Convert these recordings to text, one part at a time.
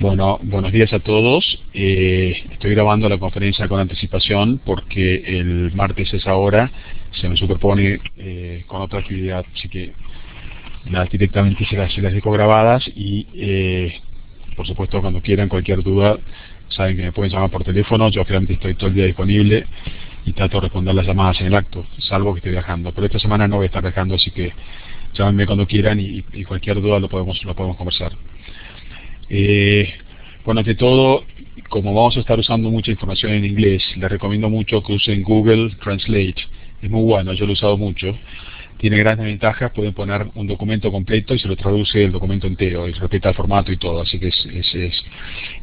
Bueno, buenos días a todos. Estoy grabando la conferencia con anticipación porque el martes a esa hora se me superpone con otra actividad, así que directamente se las dejo grabadas y por supuesto cuando quieran cualquier duda saben que me pueden llamar por teléfono. Yo realmente estoy todo el día disponible y trato de responder las llamadas en el acto, salvo que esté viajando, pero esta semana no voy a estar viajando, así que llámenme cuando quieran y cualquier duda lo podemos conversar. Bueno, ante todo, como vamos a estar usando mucha información en inglés, les recomiendo mucho que usen Google Translate. Es muy bueno, yo lo he usado mucho. Tiene grandes ventajas, pueden poner un documento completo y se lo traduce el documento entero y respeta el formato y todo, así que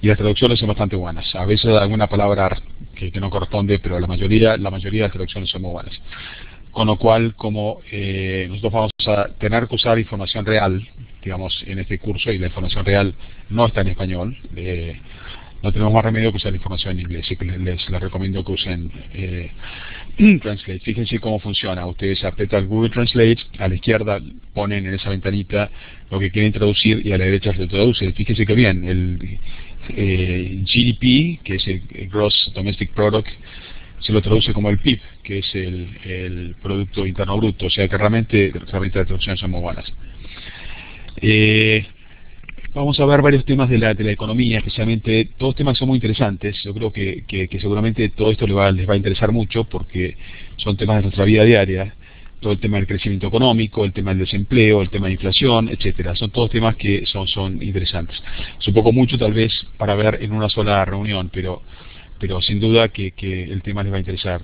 y las traducciones son bastante buenas. A veces alguna palabra que no corresponde, pero la mayoría de las traducciones son muy buenas. Con lo cual, como nosotros vamos a tener que usar información real, digamos, en este curso, y la información real no está en español, no tenemos más remedio que usar información en inglés, así que les recomiendo que usen Translate. Fíjense cómo funciona. Ustedes apretan Google Translate, a la izquierda ponen en esa ventanita lo que quieren traducir y a la derecha se traduce. Fíjense que bien, el GDP, que es el Gross Domestic Product, se lo traduce como el PIB, que es el Producto Interno Bruto, o sea que realmente las traducciones son muy buenas. Vamos a ver varios temas de la economía, especialmente todos temas que son muy interesantes. Yo creo que seguramente todo esto les va a interesar mucho porque son temas de nuestra vida diaria. Todo el tema del crecimiento económico, el tema del desempleo, el tema de inflación, etcétera. Son todos temas que son interesantes. Es un poco mucho tal vez para ver en una sola reunión, pero sin duda que el tema les va a interesar.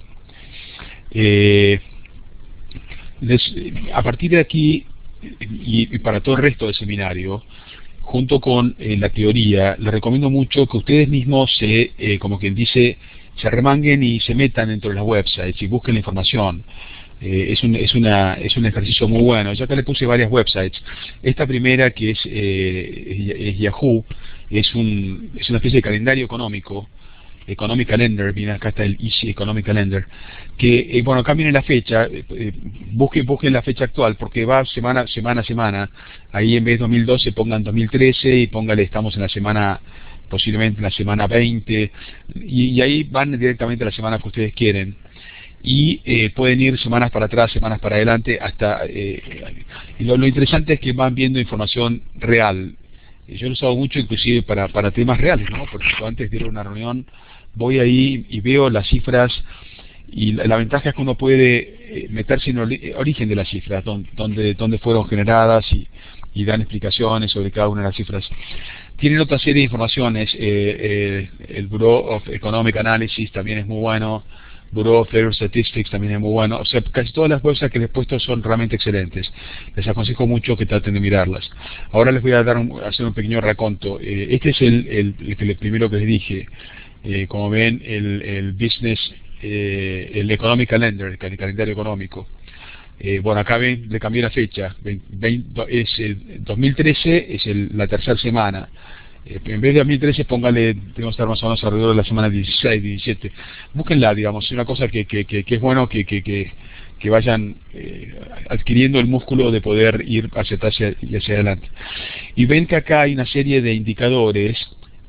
A partir de aquí y para todo el resto del seminario, junto con la teoría, les recomiendo mucho que ustedes mismos como quien dice, se remanguen y se metan dentro de las websites y busquen la información. Es un ejercicio muy bueno. Ya que le puse varias websites. Esta primera, que es Yahoo, es una especie de calendario económico, Economic Calendar. Miren, acá está el Easy Economic Calendar, que bueno, acá viene la fecha, busquen la fecha actual, porque va semana a semana. Ahí en vez de 2012 pongan 2013 y póngale, estamos en la semana, posiblemente en la semana 20, y ahí van directamente a la semana que ustedes quieren. Y pueden ir semanas para atrás, semanas para adelante, hasta y lo interesante es que van viendo información real. Yo lo he usado mucho inclusive para temas reales, ¿no? Porque yo antes de ir a una reunión voy ahí y veo las cifras, y la ventaja es que uno puede meterse en el origen de las cifras, dónde fueron generadas, y dan explicaciones sobre cada una de las cifras. Tienen otra serie de informaciones, el Bureau of Economic Analysis también es muy bueno, Bureau of Labor Statistics también es muy bueno. O sea, casi todas las websites que les he puesto son realmente excelentes. Les aconsejo mucho que traten de mirarlas. Ahora les voy a hacer un pequeño raconto. Este es el primero que les dije. Como ven, el Business, el Economic Calendar, el calendario económico. Bueno, acá ven, le cambié la fecha. 2013 es la tercera semana. En vez de 2013, póngale, tenemos que estar más o menos alrededor de la semana 16, 17. Búsquenla, digamos, es una cosa que es bueno que vayan adquiriendo el músculo de poder ir hacia atrás y hacia adelante. Y ven que acá hay una serie de indicadores,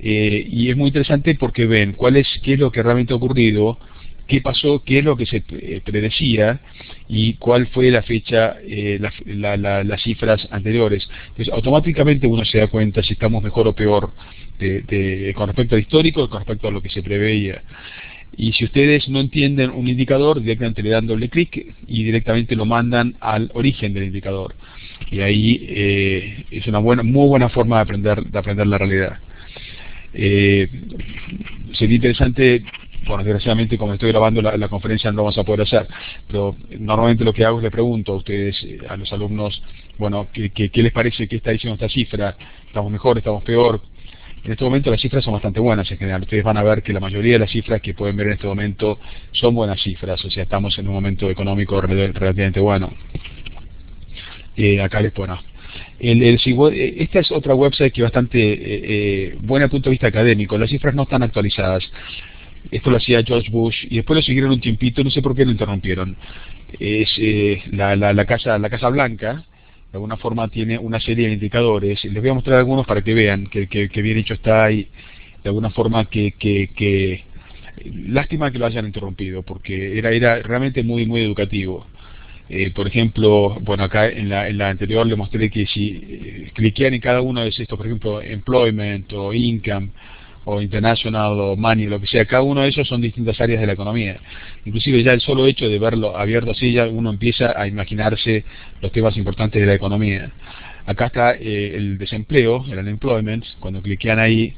y es muy interesante porque ven qué es lo que realmente ha ocurrido, qué pasó, qué es lo que se predecía y cuál fue la fecha, las cifras anteriores. Entonces, automáticamente uno se da cuenta si estamos mejor o peor con respecto al histórico, con respecto a lo que se preveía. Y si ustedes no entienden un indicador, directamente le dan doble clic y directamente lo mandan al origen del indicador. Y ahí es una muy buena forma de aprender la realidad. Sería interesante. Bueno, desgraciadamente, como estoy grabando la conferencia, no lo vamos a poder hacer, pero normalmente lo que hago es le pregunto a ustedes, a los alumnos, bueno, ¿qué les parece que está diciendo esta cifra? ¿Estamos mejor? ¿Estamos peor? En este momento las cifras son bastante buenas en general. Ustedes van a ver que la mayoría de las cifras que pueden ver en este momento son buenas cifras, o sea, estamos en un momento económico relativamente bueno. Acá les pongo. Esta es otra website que es bastante buena desde el punto de vista académico. Las cifras no están actualizadas. Esto lo hacía George Bush y después lo siguieron un tiempito, no sé por qué lo interrumpieron. Es la Casa Blanca, de alguna forma tiene una serie de indicadores. Les voy a mostrar algunos para que vean que bien hecho está ahí, de alguna forma lástima que lo hayan interrumpido, porque era realmente muy educativo. Por ejemplo, bueno, acá en la anterior le mostré que si cliquean en cada uno de estos, por ejemplo, employment o income o international o money, lo que sea, cada uno de esos son distintas áreas de la economía. Inclusive ya el solo hecho de verlo abierto así, ya uno empieza a imaginarse los temas importantes de la economía. Acá está el desempleo, el unemployment. Cuando cliquean ahí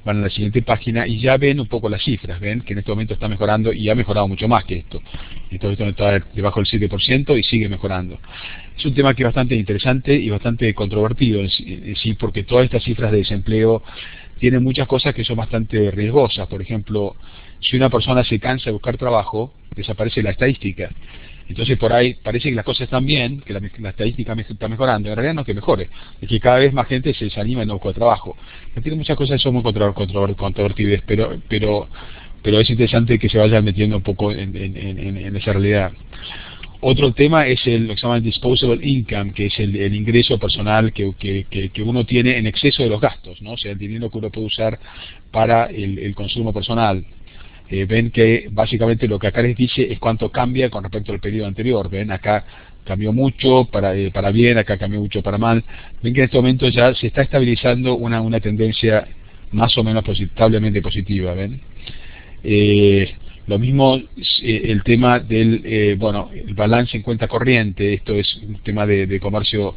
van a la siguiente página y ya ven un poco las cifras, ven que en este momento está mejorando y ha mejorado mucho más que esto. Entonces está debajo del 7% y sigue mejorando. Es un tema que es bastante interesante y bastante controvertido en sí, porque todas estas cifras de desempleo tienen muchas cosas que son bastante riesgosas. Por ejemplo, si una persona se cansa de buscar trabajo, desaparece la estadística. Entonces por ahí parece que las cosas están bien, que la estadística está mejorando. En realidad no es que mejore, es que cada vez más gente se desanima y no busca trabajo. Tiene muchas cosas que son muy controvertidas, pero es interesante que se vayan metiendo un poco en esa realidad. Otro tema es lo que se llama el disposable income, que es el ingreso personal que uno tiene en exceso de los gastos, ¿no? O sea, el dinero que uno puede usar para el consumo personal. Ven que básicamente lo que acá les dice es cuánto cambia con respecto al periodo anterior. Ven, acá cambió mucho para bien, acá cambió mucho para mal. Ven que en este momento ya se está estabilizando una tendencia más o menos establemente positiva. Ven, lo mismo el tema del el balance en cuenta corriente. Esto es un tema de comercio.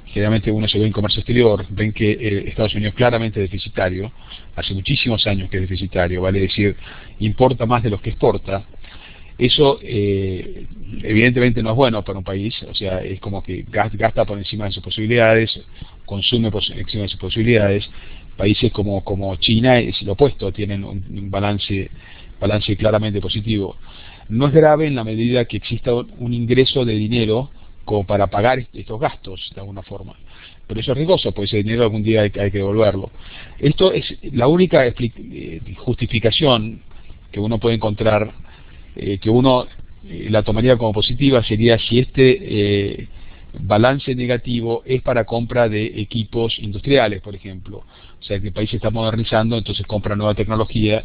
Generalmente uno se ve en comercio exterior, ven que Estados Unidos claramente es deficitario, hace muchísimos años que es deficitario, vale decir, importa más de lo que exporta. Eso evidentemente no es bueno para un país, o sea, es como que gasta por encima de sus posibilidades, consume por encima de sus posibilidades. Países como China es lo opuesto, tienen un balance claramente positivo. No es grave en la medida que exista un ingreso de dinero como para pagar estos gastos de alguna forma, pero eso es riesgoso, pues ese dinero algún día hay que devolverlo. Esto es la única justificación que uno puede encontrar, que uno la tomaría como positiva, sería si este balance negativo es para compra de equipos industriales, por ejemplo. O sea, que el país se está modernizando, entonces compra nueva tecnología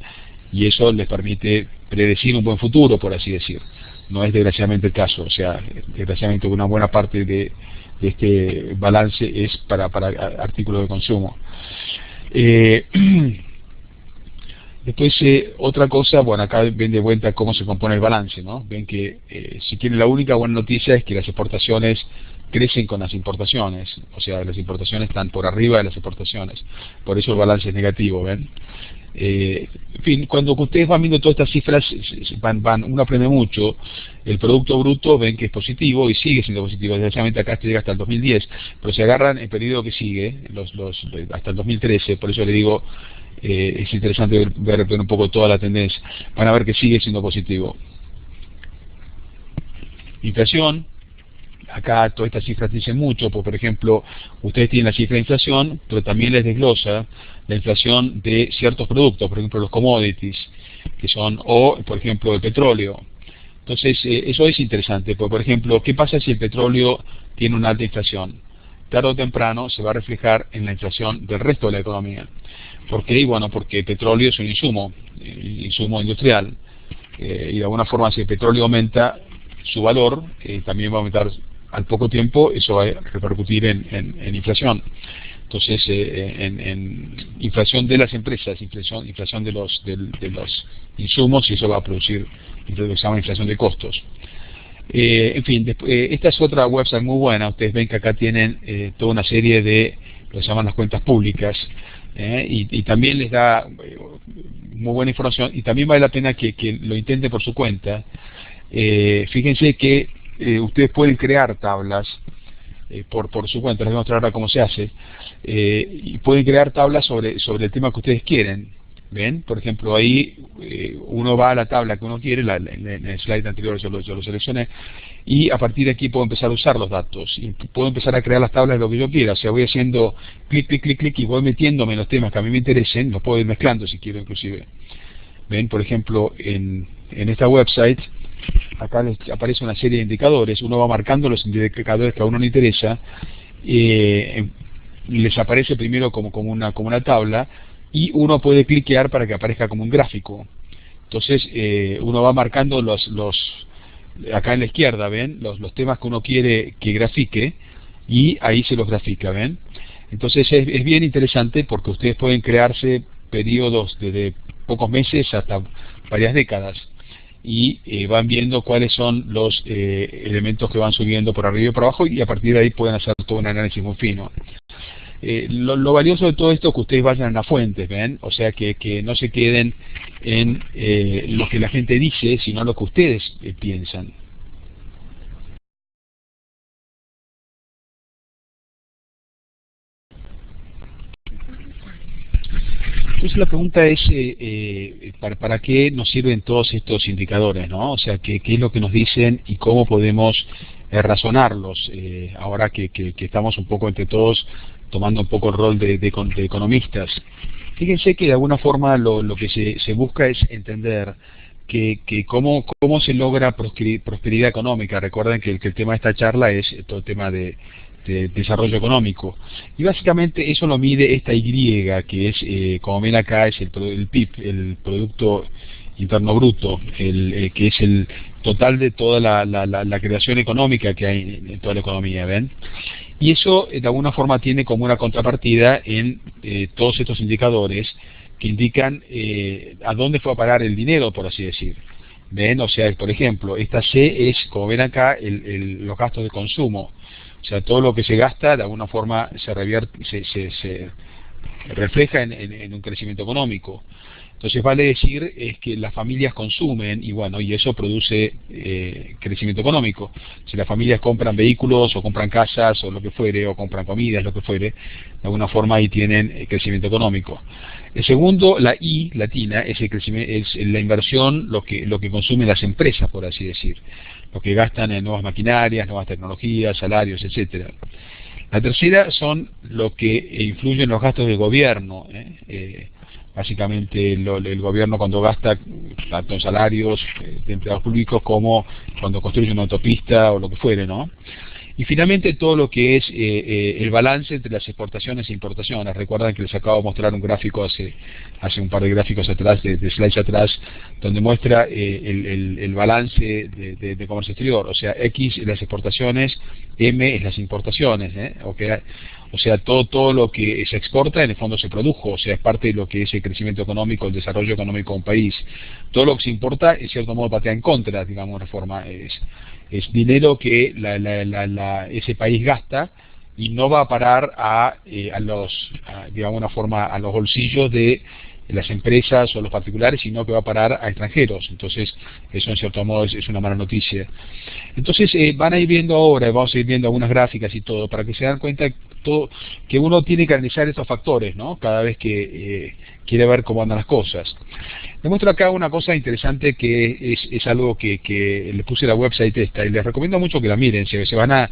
y eso les permite predecir un buen futuro, por así decir. No es desgraciadamente el caso, o sea, desgraciadamente una buena parte de este balance es para artículos de consumo. Después otra cosa, bueno, acá ven de vuelta cómo se compone el balance, ¿no? Ven que si quieren, la única buena noticia es que las exportaciones crecen con las importaciones, o sea, las importaciones están por arriba de las exportaciones, por eso el balance es negativo, ¿ven? En fin, cuando ustedes van viendo todas estas cifras, uno aprende mucho. El Producto Bruto ven que es positivo y sigue siendo positivo, desgraciadamente acá llega hasta el 2010, pero se agarran el periodo que sigue, hasta el 2013, por eso le digo, es interesante ver un poco toda la tendencia. Van a ver que sigue siendo positivo. Inflación. Acá todas estas cifras dicen mucho, porque por ejemplo, ustedes tienen la cifra de inflación, pero también les desglosa la inflación de ciertos productos, por ejemplo los commodities, que son, o por ejemplo el petróleo. Entonces, eso es interesante, porque por ejemplo, ¿qué pasa si el petróleo tiene una alta inflación? Tarde o temprano se va a reflejar en la inflación del resto de la economía. ¿Por qué? Bueno, porque el petróleo es un insumo industrial, y de alguna forma si el petróleo aumenta su valor, también va a aumentar al poco tiempo, eso va a repercutir en inflación. Entonces, en inflación de las empresas, inflación de los insumos, y eso va a producir lo que se llama inflación de costos. En fin, esta es otra website muy buena. Ustedes ven que acá tienen toda una serie de lo que se llaman las cuentas públicas, y también les da muy buena información, y también vale la pena que lo intenten por su cuenta. Fíjense que ustedes pueden crear tablas por su cuenta. Les voy a mostrar ahora cómo se hace, y pueden crear tablas sobre el tema que ustedes quieren. ¿Ven? Por ejemplo, ahí uno va a la tabla que uno quiere, en el slide anterior yo lo seleccioné, y a partir de aquí puedo empezar a usar los datos, y puedo empezar a crear las tablas de lo que yo quiera. O sea, voy haciendo clic, clic, clic, clic, y voy metiéndome en los temas que a mí me interesen, los puedo ir mezclando si quiero inclusive. Ven, por ejemplo, en esta website, acá les aparece una serie de indicadores, uno va marcando los indicadores que a uno le interesa, les aparece primero como una tabla, y uno puede cliquear para que aparezca como un gráfico. Entonces uno va marcando acá en la izquierda, ¿ven? Los temas que uno quiere que grafique, y ahí se los grafica, ¿ven? Entonces es bien interesante, porque ustedes pueden crearse periodos desde pocos meses hasta varias décadas, y van viendo cuáles son los elementos que van subiendo por arriba y por abajo, y a partir de ahí pueden hacer todo un análisis muy fino. Lo valioso de todo esto es que ustedes vayan a las fuentes, ¿ven? O sea, que no se queden en lo que la gente dice, sino lo que ustedes piensan. Entonces la pregunta es, ¿para qué nos sirven todos estos indicadores, ¿no? O sea, ¿qué es lo que nos dicen y cómo podemos razonarlos? Ahora que estamos un poco entre todos tomando un poco el rol de economistas. Fíjense que de alguna forma lo que se busca es entender que cómo se logra prosperidad económica. Recuerden que el tema de esta charla es todo el tema de desarrollo económico, y básicamente eso lo mide esta Y, que es, como ven acá, es el PIB, el Producto Interno Bruto, que es el total de toda la creación económica que hay en toda la economía, ¿ven? Y eso de alguna forma tiene como una contrapartida en todos estos indicadores que indican a dónde fue a parar el dinero, por así decir. ¿Ven? O sea, por ejemplo, esta C es, como ven acá, los gastos de consumo. O sea, todo lo que se gasta de alguna forma se refleja en un crecimiento económico. Entonces vale decir es que las familias consumen, y bueno, y eso produce crecimiento económico. Si las familias compran vehículos o compran casas o lo que fuere, o compran comidas, lo que fuere, de alguna forma ahí tienen crecimiento económico. El segundo, la I latina, es la inversión, lo que consumen las empresas, por así decir, lo que gastan en nuevas maquinarias, nuevas tecnologías, salarios, etcétera. La tercera son lo que influye en los gastos del gobierno. Básicamente el gobierno cuando gasta tanto en salarios de empleados públicos como cuando construye una autopista o lo que fuere, ¿no? Y finalmente todo lo que es el balance entre las exportaciones e importaciones. Recuerdan que les acabo de mostrar un gráfico hace un par de gráficos atrás, de slides atrás, donde muestra el balance de comercio exterior. O sea, X es las exportaciones, M es las importaciones, o sea, todo lo que se exporta en el fondo se produjo, o sea, es parte de lo que es el crecimiento económico, el desarrollo económico de un país. Todo lo que se importa, en cierto modo, patea en contra, digamos, de forma, es dinero que ese país gasta, y no va a parar digamos, una forma, a los bolsillos de las empresas o los particulares, sino que va a parar a extranjeros. Entonces eso en cierto modo es una mala noticia. Entonces van a ir viendo ahora, vamos a ir viendo algunas gráficas y todo, para que se den cuenta que uno tiene que analizar estos factores, ¿no? Cada vez que quiere ver cómo andan las cosas. Les muestro acá una cosa interesante que es algo que les puse en la website esta, y les recomiendo mucho que la miren. Se van a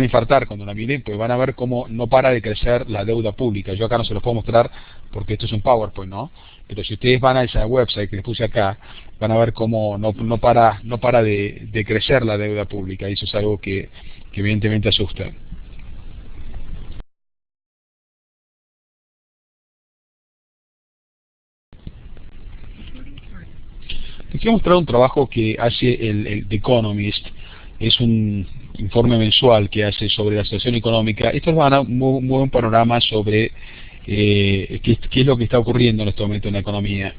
infartar cuando la miren, pues van a ver cómo no para de crecer la deuda pública. Yo acá no se los puedo mostrar porque esto es un PowerPoint, ¿no? Pero si ustedes van a esa website que les puse acá, van a ver cómo no para de crecer la deuda pública, y eso es algo que evidentemente asusta. Les quiero mostrar un trabajo que hace el The Economist. Es un informe mensual que hace sobre la situación económica. Estos van a dar muy buen panorama sobre qué es lo que está ocurriendo en este momento en la economía.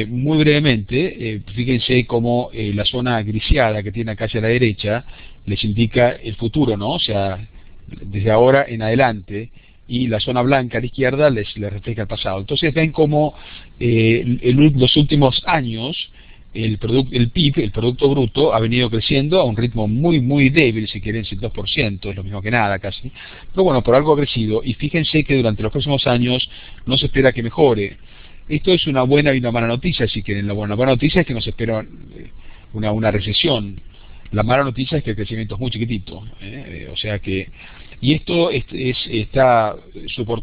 Muy brevemente, fíjense cómo la zona griseada que tiene acá hacia la derecha les indica el futuro, ¿no? O sea, desde ahora en adelante, y la zona blanca a la izquierda les refleja el pasado. Entonces ven cómo los últimos años el PIB, el Producto Bruto, ha venido creciendo a un ritmo muy débil, si quieren, el 2%, es lo mismo que nada casi. Pero bueno, por algo ha crecido, y fíjense que durante los próximos años no se espera que mejore. Esto es una buena y una mala noticia, si quieren. La buena noticia es que nos espera una recesión. La mala noticia es que el crecimiento es muy chiquitito, o sea que, y esto está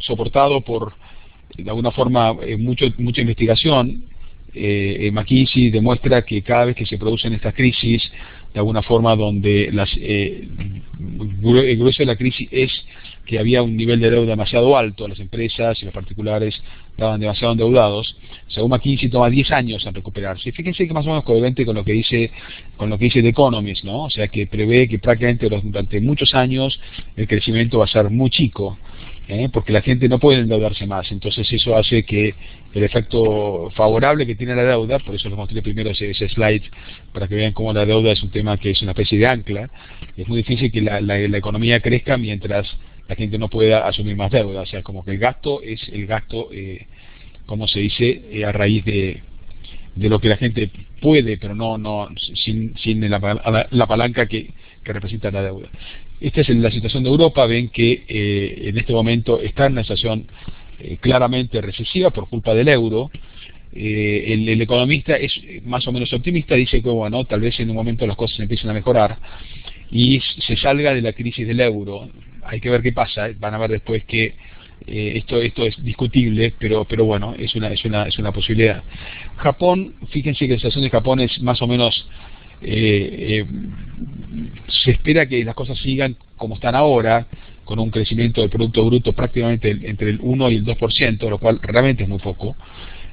soportado por, de alguna forma, mucha investigación. McKinsey demuestra que cada vez que se producen estas crisis, de alguna forma donde el grueso de la crisis es que había un nivel de deuda demasiado alto, las empresas y los particulares estaban demasiado endeudados. Según McKinsey toma 10 años en recuperarse. Fíjense que más o menos coherente con lo que dice The Economist, ¿no? O sea, que prevé que prácticamente durante muchos años el crecimiento va a ser muy chico, porque la gente no puede endeudarse más. Entonces eso hace que el efecto favorable que tiene la deuda, por eso les mostré primero ese slide, para que vean cómo la deuda es un tema que es una especie de ancla. Es muy difícil que la economía crezca mientras la gente no pueda asumir más deuda. O sea, como que el gasto es el gasto, como se dice, a raíz de lo que la gente puede, pero no sin la palanca que representa la deuda. Esta es la situación de Europa. Ven que en este momento está en una situación claramente recesiva por culpa del euro. El economista es más o menos optimista, dice que bueno, tal vez en un momento las cosas empiecen a mejorar y se salga de la crisis del euro. Hay que ver qué pasa, van a ver después que esto es discutible, pero bueno, es una posibilidad. Japón, fíjense que la situación de Japón es más o menos, se espera que las cosas sigan como están ahora, con un crecimiento del Producto Bruto prácticamente entre el 1 y el 2%, lo cual realmente es muy poco.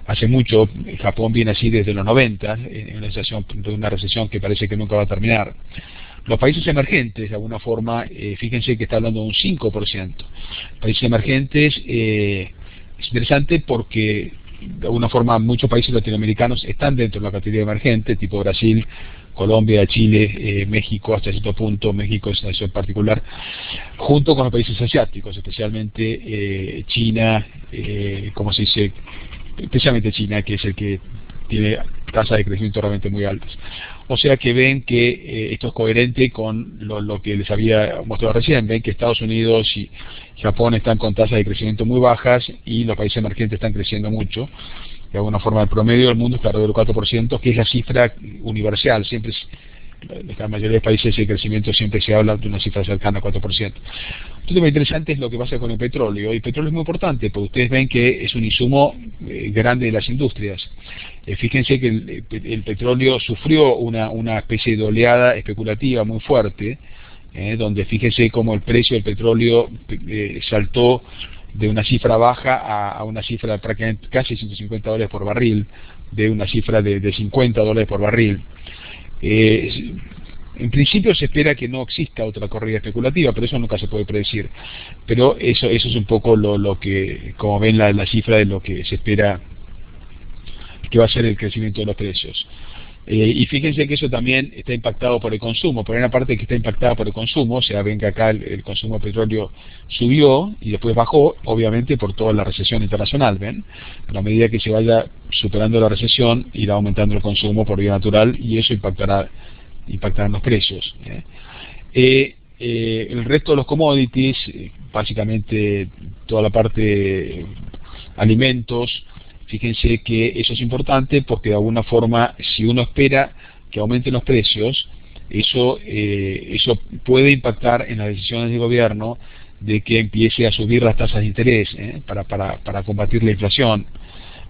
Hace mucho, Japón viene así desde los 90, en una situación de una recesión que parece que nunca va a terminar. Los países emergentes, de alguna forma, fíjense que está hablando de un 5%. Países emergentes, es interesante porque, de alguna forma, muchos países latinoamericanos están dentro de la categoría emergente, tipo Brasil, Colombia, Chile, México, hasta cierto punto, México es una excepción particular, junto con los países asiáticos, especialmente China, como se dice, especialmente China, que es el que tiene tasas de crecimiento realmente muy altas. O sea que ven que esto es coherente con lo que les había mostrado recién. Ven que Estados Unidos y Japón están con tasas de crecimiento muy bajas y los países emergentes están creciendo mucho. De alguna forma el promedio del mundo está alrededor del 4%, que es la cifra universal. Siempre en la mayoría de países el crecimiento siempre se habla de una cifra cercana al 4%. Un tema interesante es lo que pasa con el petróleo. Y el petróleo es muy importante, porque ustedes ven que es un insumo grande de las industrias. Fíjense que el petróleo sufrió una especie de oleada especulativa muy fuerte, donde fíjense cómo el precio del petróleo saltó de una cifra baja a una cifra de prácticamente casi $150 por barril, de una cifra de $50 por barril. En principio se espera que no exista otra corrida especulativa, pero eso nunca se puede predecir. Pero eso es un poco lo que, como ven la cifra de lo que se espera que va a ser el crecimiento de los precios. Y fíjense que eso también está impactado por el consumo. Por una parte que está impactada por el consumo, o sea, ven que acá el consumo de petróleo subió y después bajó, obviamente por toda la recesión internacional, ¿ven? A medida que se vaya superando la recesión, irá aumentando el consumo por vía natural y eso impactará en los precios. El resto de los commodities, básicamente toda la parte alimentos, fíjense que eso es importante porque de alguna forma, si uno espera que aumenten los precios, eso puede impactar en las decisiones del gobierno de que empiece a subir las tasas de interés para combatir la inflación.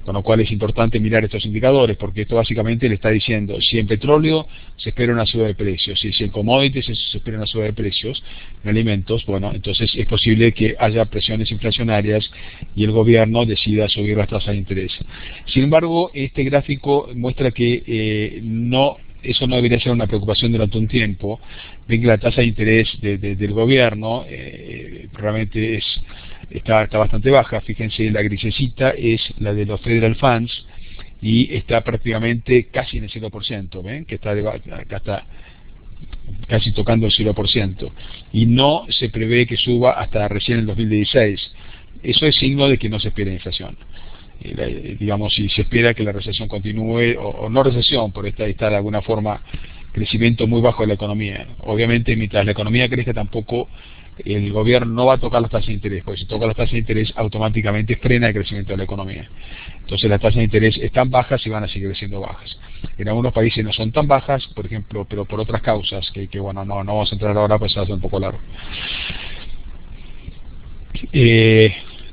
Con lo cual es importante mirar estos indicadores, porque esto básicamente le está diciendo, si en petróleo se espera una suba de precios, si en commodities se espera una suba de precios, en alimentos, bueno, entonces es posible que haya presiones inflacionarias y el gobierno decida subir las tasas de interés. Sin embargo, este gráfico muestra que eso no debería ser una preocupación durante un tiempo. Ven que la tasa de interés del gobierno realmente está bastante baja. Fíjense, la grisecita es la de los Federal Funds y está prácticamente casi en el 0%, ¿ven? Que acá está casi tocando el 0%. Y no se prevé que suba hasta recién en el 2016. Eso es signo de que no se espera inflación. Digamos, si se espera que la recesión continúe, o no recesión, por está de alguna forma crecimiento muy bajo de la economía. Obviamente, mientras la economía crezca, tampoco el gobierno no va a tocar las tasas de interés, porque si toca las tasas de interés, automáticamente frena el crecimiento de la economía. Entonces las tasas de interés están bajas y van a seguir siendo bajas. En algunos países no son tan bajas, por ejemplo, pero por otras causas, que bueno, no vamos a entrar ahora, pues va a ser un poco largo.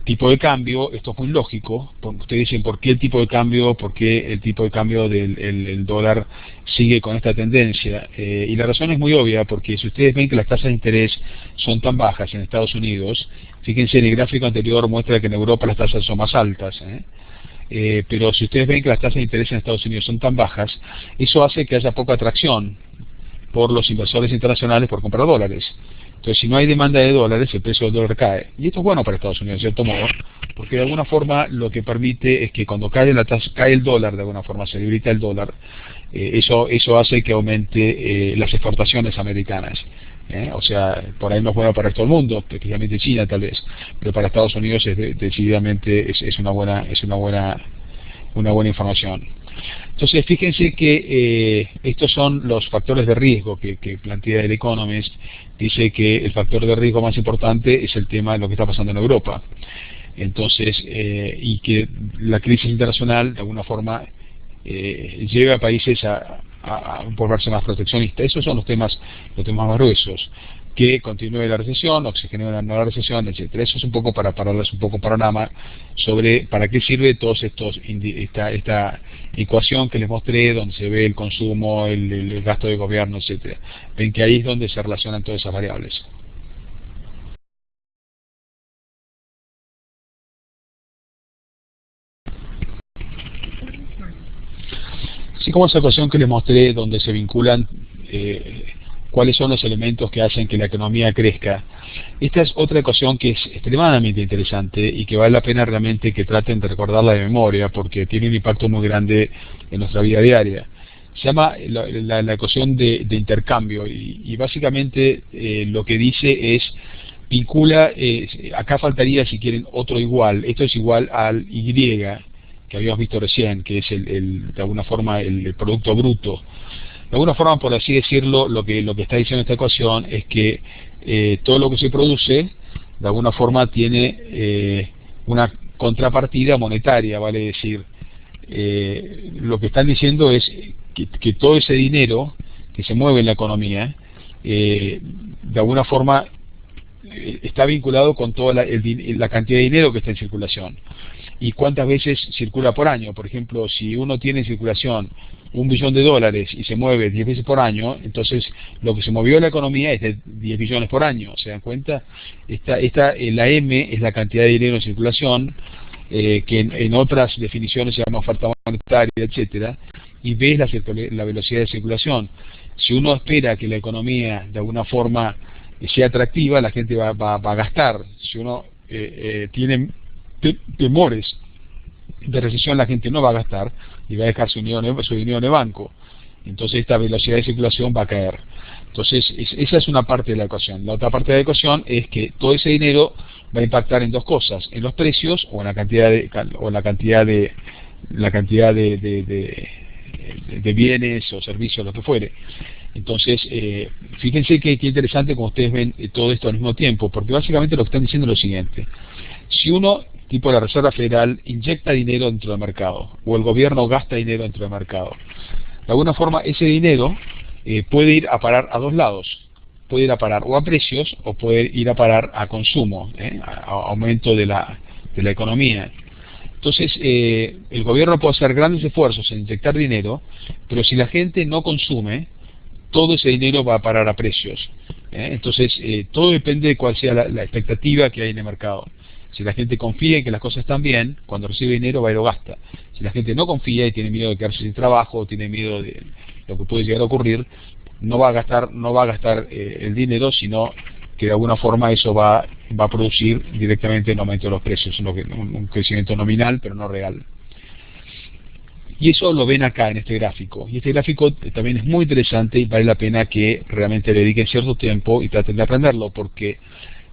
tipo de cambio, esto es muy lógico, porque ustedes dicen por qué el tipo de cambio, por qué el tipo de cambio del el dólar sigue con esta tendencia, y la razón es muy obvia, porque si ustedes ven que las tasas de interés son tan bajas en Estados Unidos, fíjense en el gráfico anterior muestra que en Europa las tasas son más altas, pero si ustedes ven que las tasas de interés en Estados Unidos son tan bajas, eso hace que haya poca atracción por los inversores internacionales por comprar dólares. Entonces, si no hay demanda de dólares, el precio del dólar cae. Y esto es bueno para Estados Unidos, de cierto modo, porque de alguna forma lo que permite es que cuando cae cae el dólar, de alguna forma se debilita el dólar, eso hace que aumente las exportaciones americanas. O sea, por ahí no es bueno para todo el mundo, especialmente China tal vez, pero para Estados Unidos decididamente es una buena información. Entonces, fíjense que estos son los factores de riesgo que plantea el Economist. Dice que el factor de riesgo más importante es el tema de lo que está pasando en Europa. Entonces, y que la crisis internacional, de alguna forma, lleva a países a volverse más proteccionistas. Esos son los temas más gruesos. Que continúe la recesión o que se genere una nueva recesión, etcétera. Eso es un poco para darles un poco panorama sobre para qué sirve todos esta ecuación que les mostré, donde se ve el consumo, el gasto de gobierno, etcétera. Ven que ahí es donde se relacionan todas esas variables. Así como esa ecuación que les mostré, donde se vinculan cuáles son los elementos que hacen que la economía crezca. Esta es otra ecuación que es extremadamente interesante y que vale la pena realmente que traten de recordarla de memoria, porque tiene un impacto muy grande en nuestra vida diaria. Se llama la ecuación de intercambio, y básicamente lo que dice es, vincula, acá faltaría, si quieren, otro igual. Esto es igual al Y, que habíamos visto recién, que es de alguna forma el producto bruto. De alguna forma, por así decirlo, lo que está diciendo esta ecuación es que todo lo que se produce, de alguna forma, tiene una contrapartida monetaria, vale decir. Lo que están diciendo es que todo ese dinero que se mueve en la economía, de alguna forma, está vinculado con toda la cantidad de dinero que está en circulación. ¿Y cuántas veces circula por año? Por ejemplo, si uno tiene en circulación $1 billón y se mueve 10 veces por año, entonces lo que se movió en la economía es de 10 billones por año. ¿Se dan cuenta? La M es la cantidad de dinero en circulación, que en otras definiciones se llama oferta monetaria, etcétera, y B es la velocidad de circulación. Si uno espera que la economía de alguna forma sea atractiva, la gente va a gastar. Si uno tiene temores de recesión, la gente no va a gastar y va a dejar su dinero en el banco. Entonces esta velocidad de circulación va a caer. Entonces esa es una parte de la ecuación. La otra parte de la ecuación es que todo ese dinero va a impactar en dos cosas: en los precios o en la cantidad de bienes o servicios, lo que fuere. Entonces, fíjense que interesante como ustedes ven todo esto al mismo tiempo, porque básicamente lo que están diciendo es lo siguiente: si uno, tipo la Reserva Federal, inyecta dinero dentro del mercado, o el gobierno gasta dinero dentro del mercado, de alguna forma ese dinero puede ir a parar a dos lados. Puede ir a parar o a precios, o puede ir a parar a consumo, a aumento de la economía. Entonces, el gobierno puede hacer grandes esfuerzos en inyectar dinero, pero si la gente no consume, todo ese dinero va a parar a precios. Entonces, todo depende de cuál sea la expectativa que hay en el mercado. Si la gente confía en que las cosas están bien, cuando recibe dinero va y lo gasta. Si la gente no confía y tiene miedo de quedarse sin trabajo, o tiene miedo de lo que puede llegar a ocurrir, no va a gastar el dinero, sino que de alguna forma eso va a producir directamente un aumento de los precios, un crecimiento nominal, pero no real. Y eso lo ven acá en este gráfico. Y este gráfico también es muy interesante y vale la pena que realmente le dediquen cierto tiempo y traten de aprenderlo, porque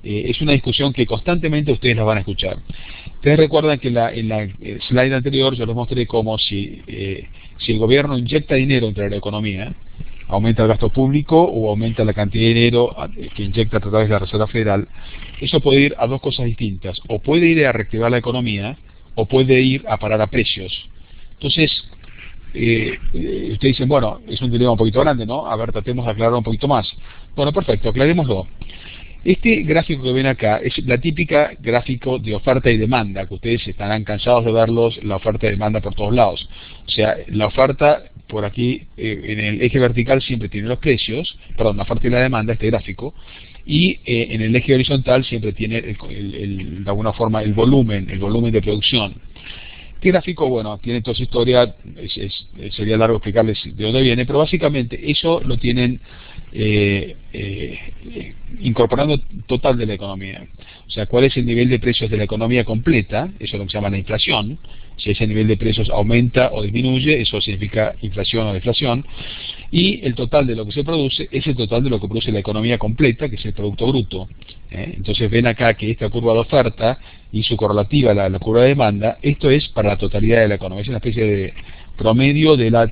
es una discusión que constantemente ustedes la van a escuchar. Ustedes recuerdan que en la slide anterior yo les mostré cómo si el gobierno inyecta dinero entre la economía, aumenta el gasto público o aumenta la cantidad de dinero que inyecta a través de la Reserva Federal, eso puede ir a dos cosas distintas: o puede ir a reactivar la economía, o puede ir a parar a precios. Entonces, ustedes dicen, bueno, es un dilema un poquito grande, ¿no? A ver, tratemos de aclarar un poquito más. Bueno, perfecto, aclarémoslo. Este gráfico que ven acá es la típica gráfico de oferta y demanda, que ustedes estarán cansados de verlos, la oferta y demanda por todos lados. O sea, la oferta por aquí, en el eje vertical siempre tiene los precios, perdón, la oferta y la demanda, este gráfico, y en el eje horizontal siempre tiene, de alguna forma, el volumen de producción. Este gráfico, bueno, tiene toda su historia, sería largo explicarles de dónde viene, pero básicamente eso lo tienen incorporando total de la economía. O sea, cuál es el nivel de precios de la economía completa, eso es lo que se llama la inflación. Si ese nivel de precios aumenta o disminuye, eso significa inflación o deflación. Y el total de lo que se produce es el total de lo que produce la economía completa, que es el Producto Bruto. Entonces ven acá que esta curva de oferta y su correlativa, la curva de demanda, esto es para la totalidad de la economía, es una especie de promedio de la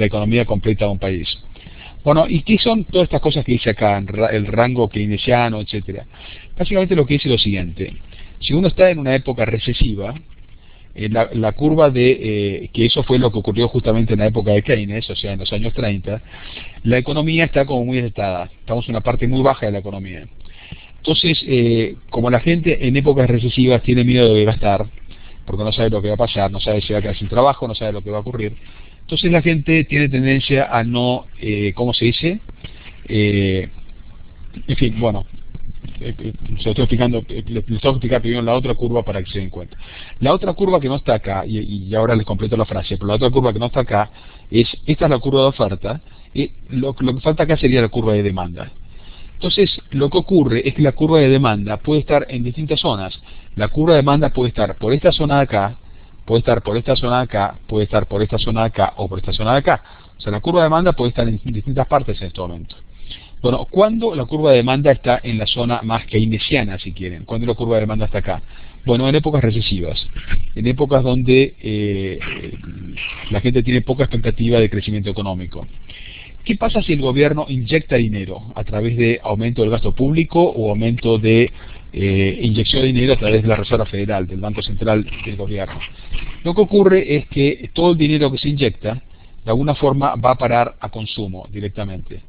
economía completa de un país. Bueno, ¿y qué son todas estas cosas que dice acá, el rango keynesiano, etcétera? Básicamente lo que dice es lo siguiente: si uno está en una época recesiva, la curva de, que eso fue lo que ocurrió justamente en la época de Keynes, o sea, en los años 30, la economía está como muy agitada, estamos en una parte muy baja de la economía. Entonces, como la gente en épocas recesivas tiene miedo de gastar, porque no sabe lo que va a pasar, no sabe si va a quedar sin trabajo, no sabe lo que va a ocurrir, entonces la gente tiene tendencia a no, ¿cómo se dice? En fin, bueno, se lo estoy explicando, les tengo que explicar primero la otra curva para que se den cuenta. La otra curva que no está acá, y ahora les completo la frase, pero la otra curva que no está acá, esta es la curva de oferta, y lo que falta acá sería la curva de demanda. Entonces, lo que ocurre es que la curva de demanda puede estar en distintas zonas. La curva de demanda puede estar por esta zona de acá, puede estar por esta zona de acá, puede estar por esta zona de acá o por esta zona de acá. O sea, la curva de demanda puede estar en distintas partes en este momento. Bueno, ¿cuándo la curva de demanda está en la zona más keynesiana, si quieren? ¿Cuándo la curva de demanda está acá? Bueno, en épocas recesivas, en épocas donde la gente tiene poca expectativa de crecimiento económico. ¿Qué pasa si el gobierno inyecta dinero a través de aumento del gasto público o aumento de inyección de dinero a través de la Reserva Federal, del Banco Central del gobierno? Lo que ocurre es que todo el dinero que se inyecta, de alguna forma, va a parar a consumo directamente.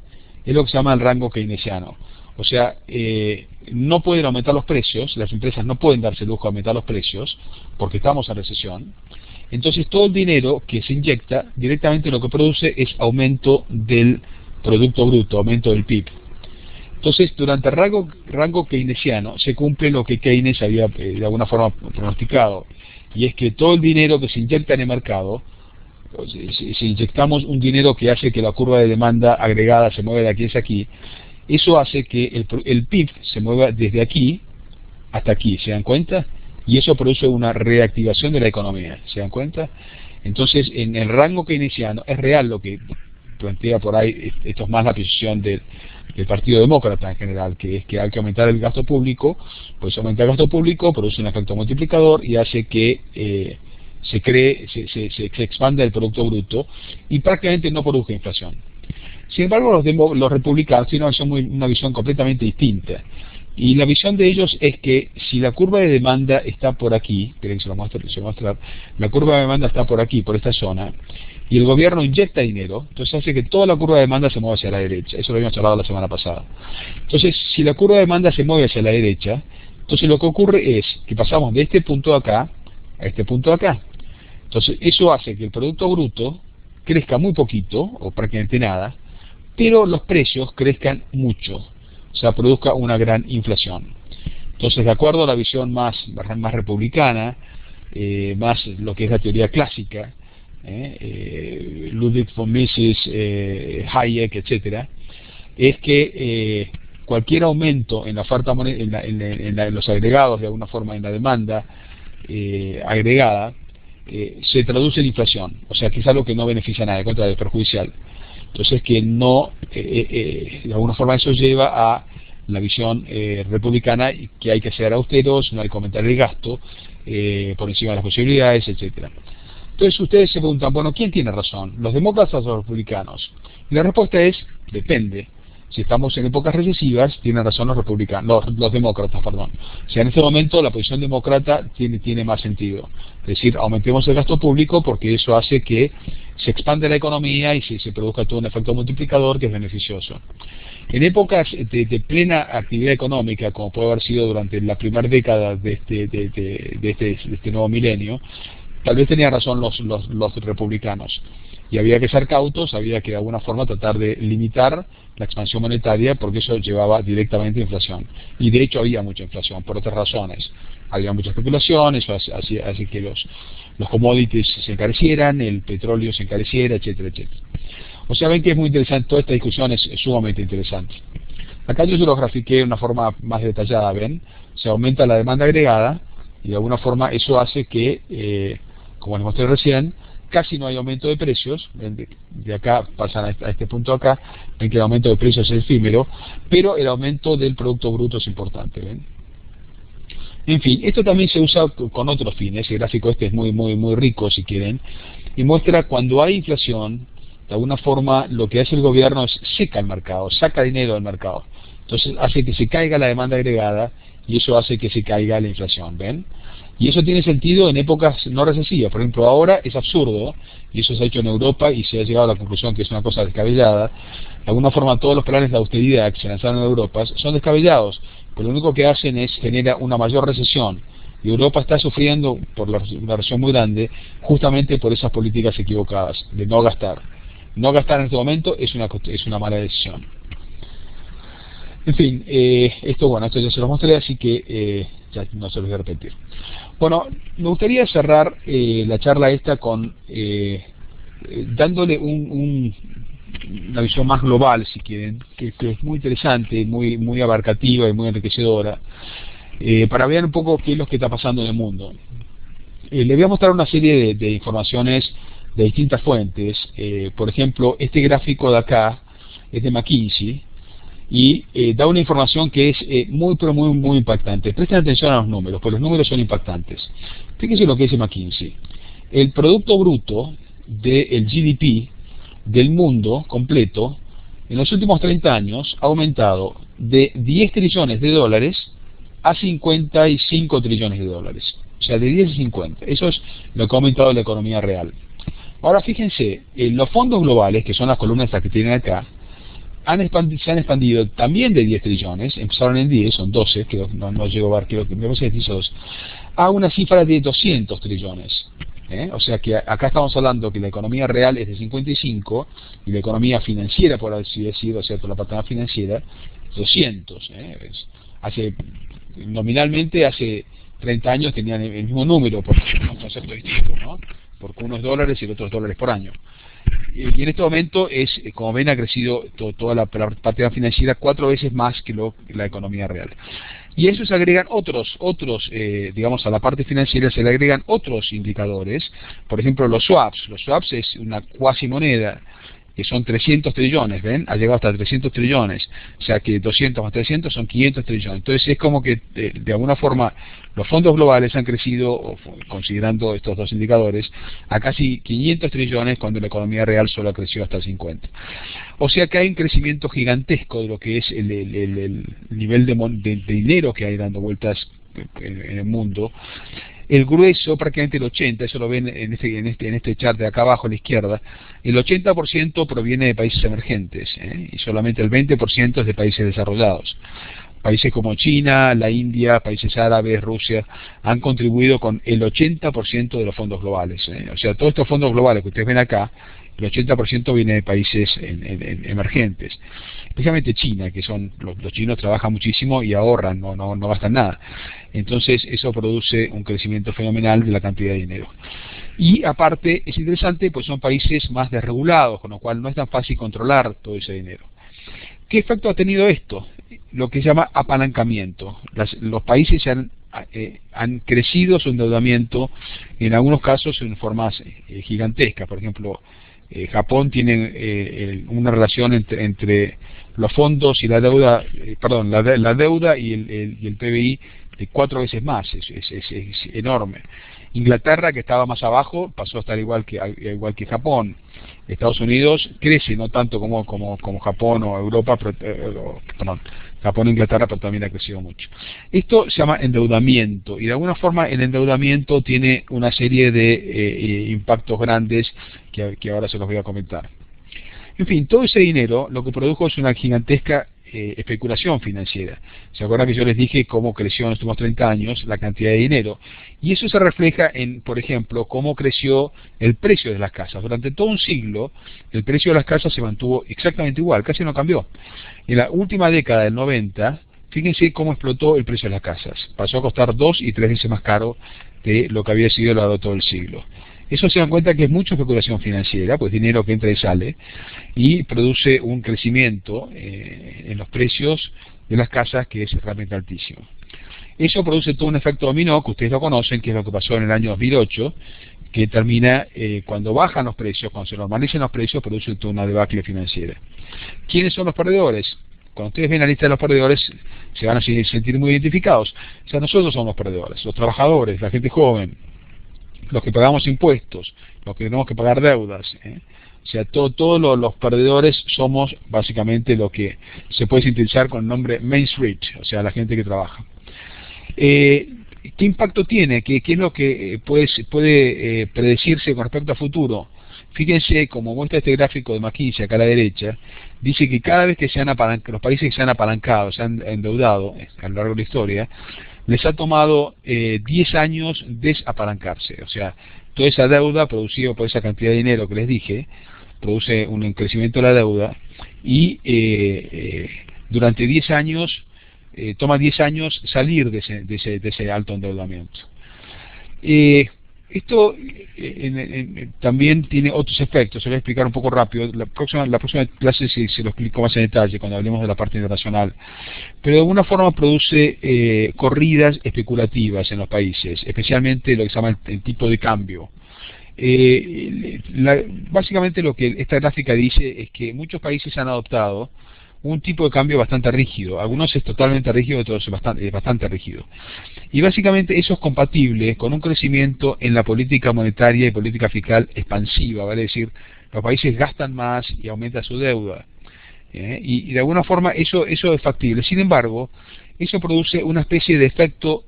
Es lo que se llama el rango keynesiano. O sea, no pueden aumentar los precios, las empresas no pueden darse el lujo de aumentar los precios, porque estamos en recesión. Entonces todo el dinero que se inyecta directamente lo que produce es aumento del Producto Bruto, aumento del PIB. Entonces durante el rango keynesiano se cumple lo que Keynes había de alguna forma pronosticado, y es que todo el dinero que se inyecta en el mercado, si inyectamos un dinero que hace que la curva de demanda agregada se mueva de aquí hacia aquí, eso hace que el PIB se mueva desde aquí hasta aquí, ¿se dan cuenta? Y eso produce una reactivación de la economía, ¿se dan cuenta? Entonces, en el rango keynesiano es real lo que plantea por ahí, esto es más la posición del Partido Demócrata en general, que es que hay que aumentar el gasto público, pues aumentar el gasto público produce un efecto multiplicador y hace que se expanda el Producto Bruto y prácticamente no produce inflación. Sin embargo, los republicanos tienen una visión completamente distinta. Y la visión de ellos es que si la curva de demanda está por aquí, esperen que se lo muestro, la curva de demanda está por aquí, por esta zona, y el gobierno inyecta dinero, entonces hace que toda la curva de demanda se mueva hacia la derecha. Eso lo habíamos hablado la semana pasada. Entonces, si la curva de demanda se mueve hacia la derecha, entonces lo que ocurre es que pasamos de este punto de acá a este punto de acá. Entonces, eso hace que el Producto Bruto crezca muy poquito, o prácticamente nada, pero los precios crezcan mucho. O sea, produzca una gran inflación. Entonces, de acuerdo a la visión más republicana, más lo que es la teoría clásica, Ludwig von Mises, Hayek, etcétera, es que cualquier aumento en la oferta en los agregados, de alguna forma en la demanda agregada, se traduce en inflación. O sea, que es algo que no beneficia a nadie, al contrario, es perjudicial. Entonces que no, de alguna forma eso lleva a la visión republicana, que hay que ser austeros, no hay que aumentar el gasto por encima de las posibilidades, etcétera. Entonces ustedes se preguntan, bueno, ¿quién tiene razón? ¿Los demócratas o los republicanos? Y la respuesta es, depende. si estamos en épocas recesivas, tienen razón los republicanos, los demócratas, perdón. O sea, en este momento la posición demócrata tiene más sentido. Es decir, aumentemos el gasto público porque eso hace que se expande la economía y se produzca todo un efecto multiplicador que es beneficioso. En épocas de plena actividad económica, como puede haber sido durante la primera década de este nuevo milenio, tal vez tenían razón los republicanos. Y había que ser cautos, había que de alguna forma tratar de limitar la expansión monetaria porque eso llevaba directamente a inflación. Y de hecho había mucha inflación por otras razones. Había mucha especulación, eso hace que los commodities se encarecieran, el petróleo se encareciera, etcétera, etcétera. O sea, ven que es muy interesante, toda esta discusión es sumamente interesante. Acá yo se lo grafiqué de una forma más detallada, ven, se aumenta la demanda agregada y de alguna forma eso hace que, como les mostré recién, casi no hay aumento de precios, de acá pasan a este punto acá, ven que el aumento de precios es efímero, pero el aumento del Producto Bruto es importante, ¿ven? En fin, esto también se usa con otros fines, el gráfico este es muy rico si quieren, y muestra cuando hay inflación, de alguna forma lo que hace el gobierno es seca el mercado, saca dinero del mercado, entonces hace que se caiga la demanda agregada y eso hace que se caiga la inflación, ¿ven? Y eso tiene sentido en épocas no recesivas. Por ejemplo, ahora es absurdo, y eso se ha hecho en Europa y se ha llegado a la conclusión que es una cosa descabellada. De alguna forma todos los planes de austeridad que se lanzaron en Europa son descabellados, pero lo único que hacen es generar una mayor recesión. Y Europa está sufriendo por una recesión muy grande, justamente por esas políticas equivocadas, de no gastar. No gastar en este momento es una mala decisión. En fin, esto ya se lo mostré, así que ya no se los voy a repetir. Bueno, me gustaría cerrar la charla esta con dándole una visión más global, si quieren, que es muy interesante, muy abarcativa y muy enriquecedora, para ver un poco qué es lo que está pasando en el mundo. Les voy a mostrar una serie de informaciones de distintas fuentes. Por ejemplo, este gráfico de acá es de McKinsey, y da una información que es muy impactante. Presten atención a los números, porque los números son impactantes. Fíjense lo que dice McKinsey. El Producto Bruto del GDP del mundo completo en los últimos 30 años ha aumentado de 10 trillones de dólares a 55 trillones de dólares. O sea, de 10 a 50. Eso es lo que ha aumentado la economía real. Ahora fíjense, los fondos globales, que son las columnas que tienen acá, se han expandido también de 10 trillones, empezaron en 10, son 12, que no llego a ver, creo que me parece que es 2, a una cifra de 200 trillones. O sea que acá estamos hablando que la economía real es de 55 y la economía financiera, por así decirlo, ¿cierto? La patronal financiera, 200. Nominalmente hace 30 años tenían el mismo número, porque es un concepto distinto, ¿no? Porque uno es dólares y el otro es dólares por año. Y en este momento como ven, ha crecido toda la parte financiera 4 veces más que la economía real. Y a eso se agregan otros, digamos, a la parte financiera se le agregan otros indicadores. Por ejemplo, los swaps. Los swaps es una cuasi moneda que son 300 trillones, ¿ven? Ha llegado hasta 300 trillones, o sea que 200 más 300 son 500 trillones. Entonces es como que de alguna forma los fondos globales han crecido, considerando estos dos indicadores, a casi 500 trillones cuando la economía real solo ha crecido hasta 50. O sea que hay un crecimiento gigantesco de lo que es el nivel de dinero que hay dando vueltas en el mundo. El grueso, prácticamente el 80%, eso lo ven en este chart de acá abajo a la izquierda, el 80% proviene de países emergentes, y solamente el 20% es de países desarrollados. Países como China, la India, países árabes, Rusia, han contribuido con el 80% de los fondos globales. O sea, todos estos fondos globales que ustedes ven acá, el 80% viene de países emergentes. Especialmente China, que son los chinos trabajan muchísimo y ahorran, no gastan nada. Entonces eso produce un crecimiento fenomenal de la cantidad de dinero. Y aparte es interesante, pues son países más desregulados, con lo cual no es tan fácil controlar todo ese dinero. ¿Qué efecto ha tenido esto? Lo que se llama apalancamiento. Los países han crecido su endeudamiento, en algunos casos en formas gigantescas. Por ejemplo, Japón tiene una relación entre los fondos y la deuda, la deuda y el PBI de 4 veces más, es enorme. Inglaterra, que estaba más abajo, pasó a estar igual que Japón. Estados Unidos crece, no tanto como Japón o Europa, pero, perdón, Japón e Inglaterra, pero también ha crecido mucho. Esto se llama endeudamiento, y de alguna forma el endeudamiento tiene una serie de impactos grandes que ahora se los voy a comentar. En fin, todo ese dinero lo que produjo es una gigantesca especulación financiera. ¿Se acuerdan que yo les dije cómo creció en los últimos 30 años la cantidad de dinero? Y eso se refleja en, por ejemplo, cómo creció el precio de las casas. Durante todo un siglo, el precio de las casas se mantuvo exactamente igual, casi no cambió. En la última década del 90, fíjense cómo explotó el precio de las casas. Pasó a costar 2 y 3 veces más caro de lo que había sido el de todo el siglo. Eso se dan cuenta que es mucha especulación financiera, pues dinero que entra y sale, y produce un crecimiento en los precios de las casas que es realmente altísimo. Eso produce todo un efecto dominó, que ustedes lo conocen, que es lo que pasó en el año 2008, que termina, cuando bajan los precios, cuando se normalizan los precios, produce toda una debacle financiera. ¿Quiénes son los perdedores? Cuando ustedes ven la lista de los perdedores, se van a sentir muy identificados. O sea, nosotros somos los perdedores, los trabajadores, la gente joven, los que pagamos impuestos, los que tenemos que pagar deudas. O sea, todos los perdedores somos básicamente lo que se puede sintetizar con el nombre Main Street, o sea, la gente que trabaja. ¿Qué impacto tiene? ¿Qué es lo que puede predecirse con respecto al futuro? Fíjense, como muestra este gráfico de McKinsey acá a la derecha, dice que cada vez que los países que se han apalancado, se han endeudado a lo largo de la historia, les ha tomado 10 años desapalancarse. O sea, toda esa deuda producida por esa cantidad de dinero que les dije, produce un crecimiento de la deuda, y durante 10 años, toma 10 años salir de ese alto endeudamiento. Esto también tiene otros efectos, se lo voy a explicar un poco rápido. La próxima clase se lo explico más en detalle cuando hablemos de la parte internacional. Pero de alguna forma produce corridas especulativas en los países, especialmente lo que se llama el tipo de cambio. Básicamente lo que esta gráfica dice es que muchos países han adoptado un tipo de cambio bastante rígido. Algunos es totalmente rígido, otros es bastante rígido. Y básicamente eso es compatible con un crecimiento en la política monetaria y política fiscal expansiva, vale decir, los países gastan más y aumenta su deuda. Y de alguna forma eso es factible. Sin embargo, eso produce una especie de efecto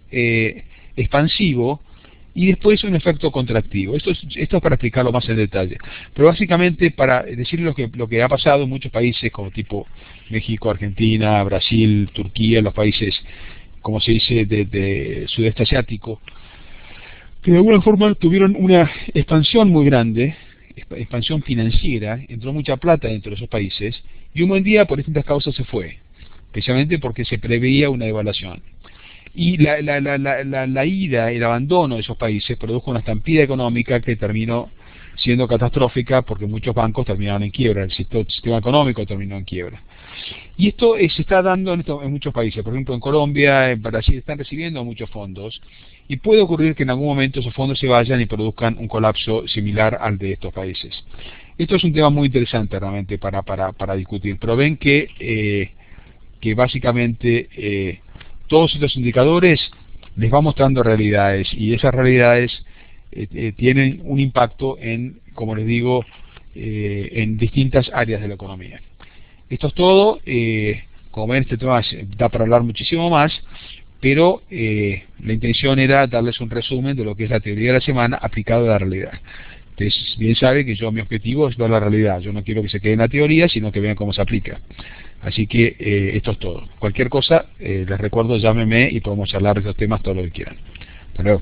expansivo y después un efecto contractivo. Esto es para explicarlo más en detalle. Pero básicamente para decir lo que ha pasado en muchos países como tipo México, Argentina, Brasil, Turquía, los países, como se dice, de sudeste asiático, que de alguna forma tuvieron una expansión muy grande, expansión financiera, entró mucha plata dentro de esos países, y un buen día por distintas causas se fue, especialmente porque se preveía una devaluación. Y la ida, el abandono de esos países produjo una estampida económica que terminó siendo catastrófica porque muchos bancos terminaron en quiebra, el sistema económico terminó en quiebra. Y esto se está dando en muchos países, por ejemplo en Colombia, en Brasil, están recibiendo muchos fondos y puede ocurrir que en algún momento esos fondos se vayan y produzcan un colapso similar al de estos países. Esto es un tema muy interesante realmente para discutir, pero ven que básicamente todos estos indicadores les va mostrando realidades y esas realidades tienen un impacto en, como les digo, en distintas áreas de la economía. Esto es todo. Como ven, este tema da para hablar muchísimo más, pero la intención era darles un resumen de lo que es la teoría de la semana aplicada a la realidad. Ustedes bien saben que mi objetivo es ver la realidad. Yo no quiero que se quede en la teoría, sino que vean cómo se aplica. Así que esto es todo. Cualquier cosa, les recuerdo, llámenme y podemos charlar de estos temas todo lo que quieran. Hasta luego.